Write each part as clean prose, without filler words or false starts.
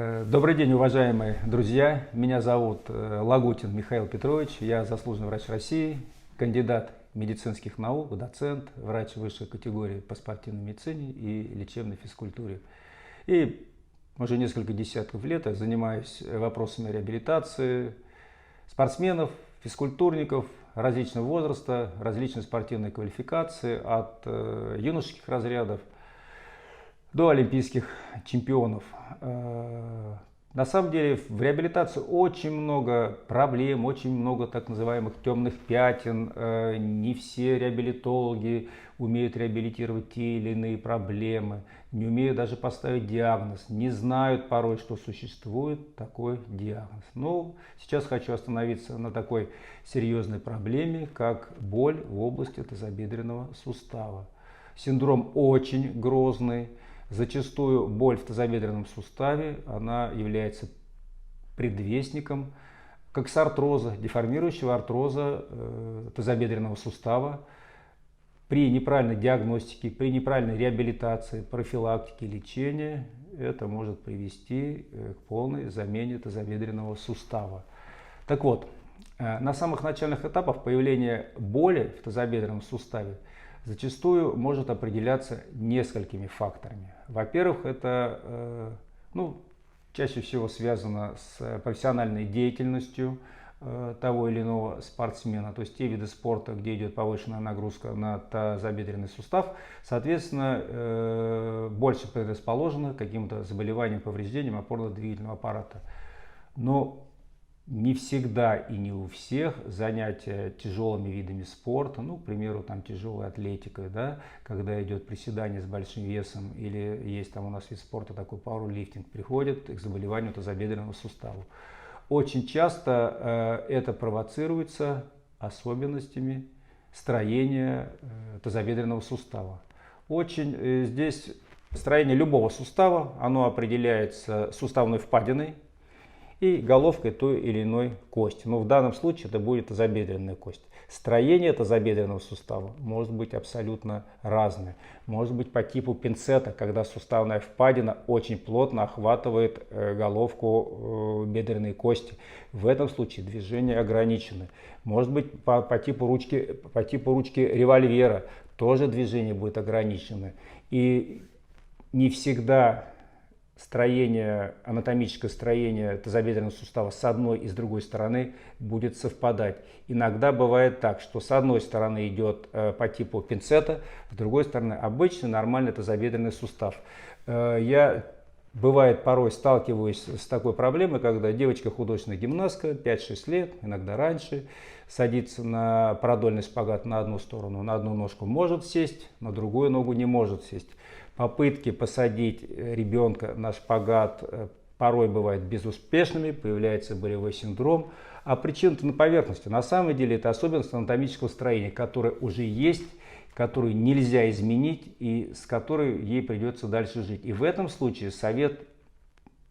Добрый день, уважаемые друзья. Меня зовут Лагутин Михаил Петрович. Я заслуженный врач России, кандидат медицинских наук, доцент, врач высшей категории по спортивной медицине и лечебной физкультуре. И уже несколько десятков лет я занимаюсь вопросами реабилитации спортсменов, физкультурников различного возраста, различной спортивной квалификации, от юношеских разрядов до олимпийских чемпионов. На самом деле в реабилитации очень много проблем, очень много так называемых темных пятен. Не все реабилитологи умеют реабилитировать те или иные проблемы, не умеют даже поставить диагноз, не знают порой, что существует такой диагноз. Но сейчас хочу остановиться на такой серьезной проблеме, как боль в области тазобедренного сустава. Синдром очень грозный. Зачастую боль в тазобедренном суставе, она является предвестником коксартроза, деформирующего артроза тазобедренного сустава. При неправильной диагностике, при неправильной реабилитации, профилактике, лечении это может привести к полной замене тазобедренного сустава. Так вот, на самых начальных этапах появления боли в тазобедренном суставе зачастую может определяться несколькими факторами. Во-первых, это чаще всего связано с профессиональной деятельностью того или иного спортсмена, то есть те виды спорта, где идет повышенная нагрузка на тазобедренный сустав, соответственно, больше предрасположены к каким-то заболеваниям, повреждениям опорно-двигательного аппарата. Но не всегда и не у всех занятия тяжелыми видами спорта, к примеру, тяжелой атлетикой, когда идет приседание с большим весом, или есть у нас вид спорта такой пауэрлифтинг, приходит к заболеванию тазобедренного сустава. Очень часто это провоцируется особенностями строения тазобедренного сустава. Здесь строение любого сустава, оно определяется суставной впадиной и головкой той или иной кости. Но в данном случае это будет тазобедренная кость. Строение тазобедренного сустава может быть абсолютно разное. Может быть по типу пинцета, когда суставная впадина очень плотно охватывает головку бедренной кости. В этом случае движения ограничены. Может быть по типу ручки револьвера, тоже движение будет ограничено. И не всегда анатомическое строение тазобедренного сустава с одной и с другой стороны будет совпадать. Иногда бывает так, что с одной стороны идет по типу пинцета, с другой стороны обычный нормальный тазобедренный сустав. Я порой сталкиваюсь с такой проблемой, когда девочка художественная гимнастка, 5-6 лет, иногда раньше, садится на продольный шпагат на одну сторону, на одну ножку может сесть, на другую ногу не может сесть. Попытки посадить ребенка на шпагат порой бывают безуспешными, появляется болевой синдром. А причина-то на поверхности. На самом деле это особенность анатомического строения, которая уже есть, которую нельзя изменить и с которой ей придется дальше жить. И в этом случае совет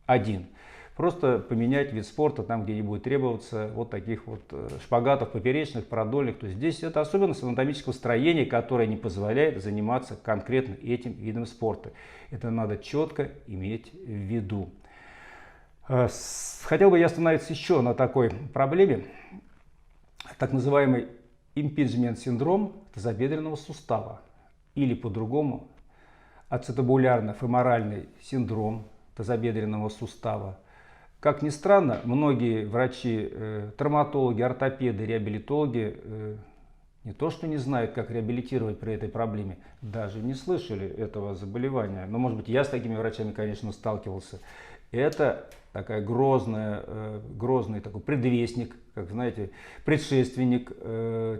один. Просто поменять вид спорта там, где не будет требоваться вот таких вот шпагатов поперечных, продольных. То есть здесь это особенность анатомического строения, которая не позволяет заниматься конкретно этим видом спорта. Это надо четко иметь в виду. Хотел бы я остановиться еще на такой проблеме, так называемый импинджмент-синдром тазобедренного сустава, или по-другому ацетабулярно-феморальный синдром тазобедренного сустава. Как ни странно, многие врачи, травматологи, ортопеды, реабилитологи не то что не знают, как реабилитировать при этой проблеме, даже не слышали этого заболевания. Но, может быть, я с такими врачами, конечно, сталкивался. Это такой грозный такой предвестник, как знаете, предшественник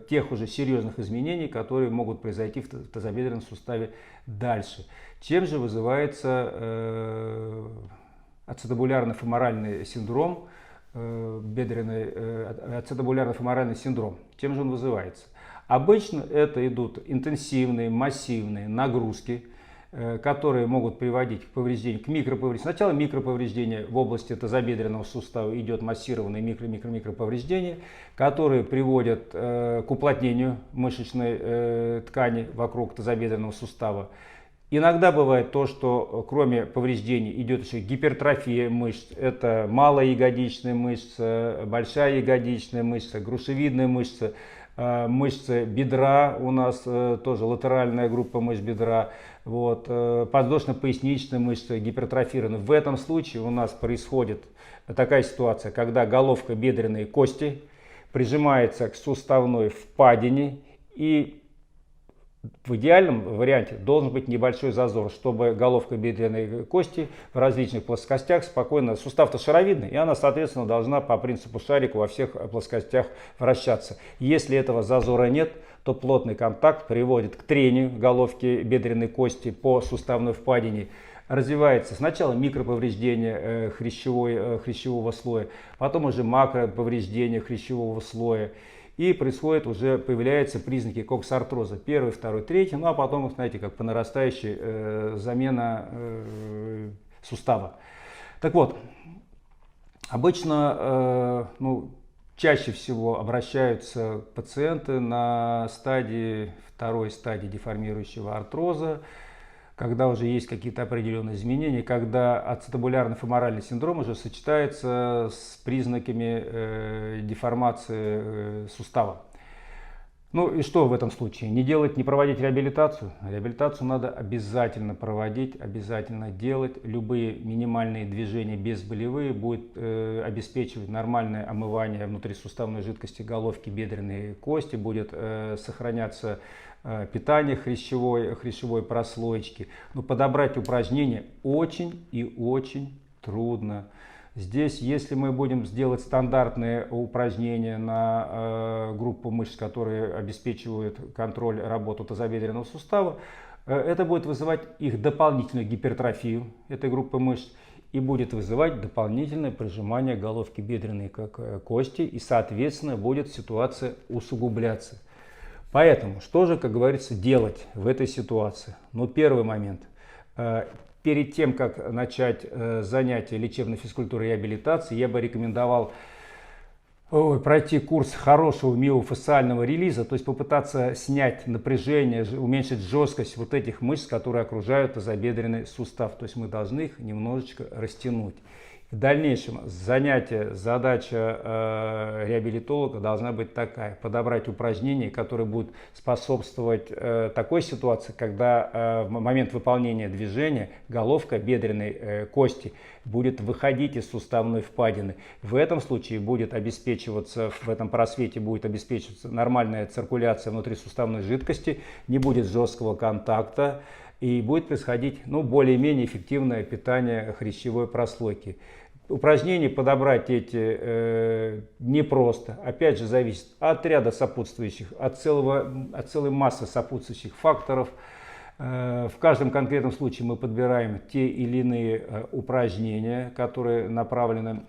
тех уже серьезных изменений, которые могут произойти в тазобедренном суставе дальше. Чем же вызывается ацетабулярно-феморальный синдром, ацетабулярно-феморальный синдром? Чем же он вызывается? Обычно это идут интенсивные, массивные нагрузки, которые могут приводить к повреждению, к микроповреждению. Сначала микроповреждение в области тазобедренного сустава, идет массированное микроповреждение, которые приводят к уплотнению мышечной ткани вокруг тазобедренного сустава. Иногда бывает то, что кроме повреждений идет еще гипертрофия мышц. Это малая ягодичная мышца, большая ягодичная мышца, грушевидная мышца, мышцы бедра, у нас тоже латеральная группа мышц бедра, вот, подвздошно-поясничная мышца гипертрофирована. В этом случае у нас происходит такая ситуация, когда головка бедренной кости прижимается к суставной впадине, и в идеальном варианте должен быть небольшой зазор, чтобы головка бедренной кости в различных плоскостях спокойно, сустав-то шаровидный, и она, соответственно, должна по принципу шарика во всех плоскостях вращаться. Если этого зазора нет, то плотный контакт приводит к трению головки бедренной кости по суставной впадине. Развивается сначала микроповреждение хрящевого слоя, потом уже макроповреждение хрящевого слоя. И появляются признаки коксартроза. Первый, второй, третий. Ну а потом, знаете, как по нарастающей замена сустава. Так вот, обычно, чаще всего обращаются пациенты на второй стадии деформирующего артроза, когда уже есть какие-то определенные изменения, когда ацетабулярно-феморальный синдром уже сочетается с признаками деформации сустава. Ну и что в этом случае? Не проводить реабилитацию? Реабилитацию надо обязательно проводить, обязательно делать. Любые минимальные движения безболевые будут обеспечивать нормальное омывание внутрисуставной жидкости головки бедренной кости, будет сохраняться питание хрящевой прослоечки. Но подобрать упражнения очень и очень трудно. Здесь, если мы будем сделать стандартные упражнения на группу мышц, которые обеспечивают контроль работы тазобедренного сустава, это будет вызывать их дополнительную гипертрофию этой группы мышц и будет вызывать дополнительное прижимание головки бедренной кости, и, соответственно, будет ситуация усугубляться. Поэтому, что же, как говорится, делать в этой ситуации? Ну, первый момент. Перед тем, как начать занятия лечебной физкультуры и реабилитации, я бы рекомендовал пройти курс хорошего миофасциального релиза, то есть попытаться снять напряжение, уменьшить жесткость вот этих мышц, которые окружают тазобедренный сустав. То есть мы должны их немножечко растянуть. В дальнейшем задача реабилитолога должна быть такая: подобрать упражнения, которые будут способствовать такой ситуации, когда в момент выполнения движения головка бедренной кости будет выходить из суставной впадины. В этом случае будет обеспечиваться, в этом просвете будет обеспечиваться нормальная циркуляция внутрисуставной жидкости, не будет жесткого контакта, и будет происходить более-менее эффективное питание хрящевой прослойки. Упражнения подобрать непросто. Опять же, зависит от ряда сопутствующих, от целой массы сопутствующих факторов. В каждом конкретном случае мы подбираем те или иные упражнения, которые направлены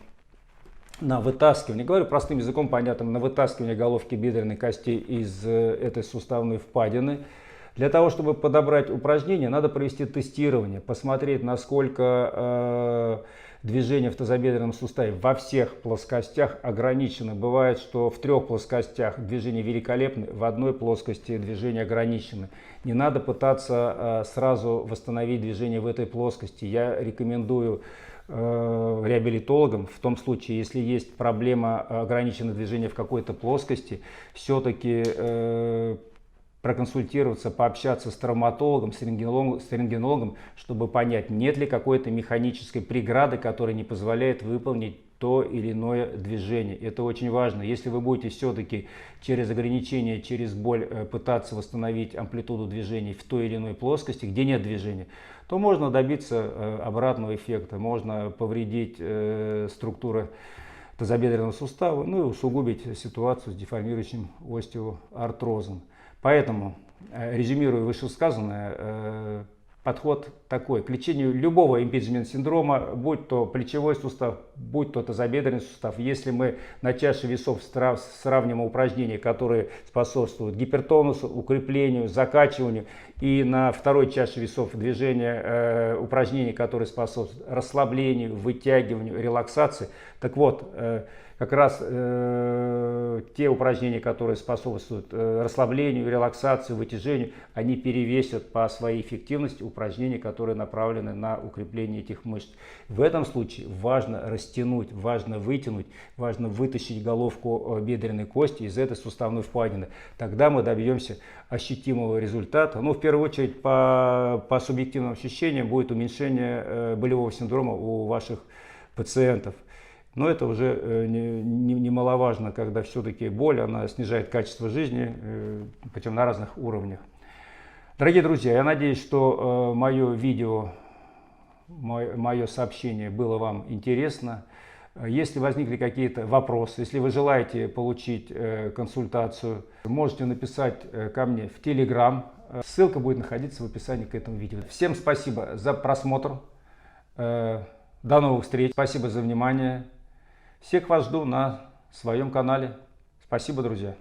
на вытаскивание, говорю простым языком понятным, на вытаскивание головки бедренной кости из этой суставной впадины. Для того, чтобы подобрать упражнения, надо провести тестирование, посмотреть, насколько движение в тазобедренном суставе во всех плоскостях ограничено. Бывает, что в 3 плоскостях движения великолепны, в одной плоскости движения ограничены. Не надо пытаться сразу восстановить движение в этой плоскости. Я рекомендую реабилитологам, в том случае, если есть проблема ограниченного движения в какой-то плоскости, все-таки проконсультироваться, пообщаться с травматологом, с рентгенологом, чтобы понять, нет ли какой-то механической преграды, которая не позволяет выполнить то или иное движение. Это очень важно. Если вы будете все-таки через ограничения, через боль пытаться восстановить амплитуду движений в той или иной плоскости, где нет движения, то можно добиться обратного эффекта, можно повредить структуру тазобедренного сустава, и усугубить ситуацию с деформирующим остеоартрозом. Поэтому, резюмируя вышесказанное, подход такой: к лечению любого импиджмент-синдрома, будь то плечевой сустав, будь то тазобедренный сустав, если мы на чаше весов сравним упражнения, которые способствуют гипертонусу, укреплению, закачиванию, и на второй чаше весов движения упражнений, которые способствуют расслаблению, вытягиванию, релаксации, так вот, как раз те упражнения, которые способствуют расслаблению, релаксации, вытяжению, они перевесят по своей эффективности упражнений, которые направлены на укрепление этих мышц. В этом случае важно растянуть, важно вытянуть, важно вытащить головку бедренной кости из этой суставной впадины. Тогда мы добьемся ощутимого результата. Ну, в первую очередь, по субъективным ощущениям будет уменьшение болевого синдрома у ваших пациентов. Но это уже немаловажно, когда все-таки боль, она снижает качество жизни, причем на разных уровнях. Дорогие друзья, я надеюсь, что мое видео, мое сообщение было вам интересно. Если возникли какие-то вопросы, если вы желаете получить консультацию, можете написать ко мне в Telegram. Ссылка будет находиться в описании к этому видео. Всем спасибо за просмотр. До новых встреч. Спасибо за внимание. Всех вас жду на своем канале. Спасибо, друзья.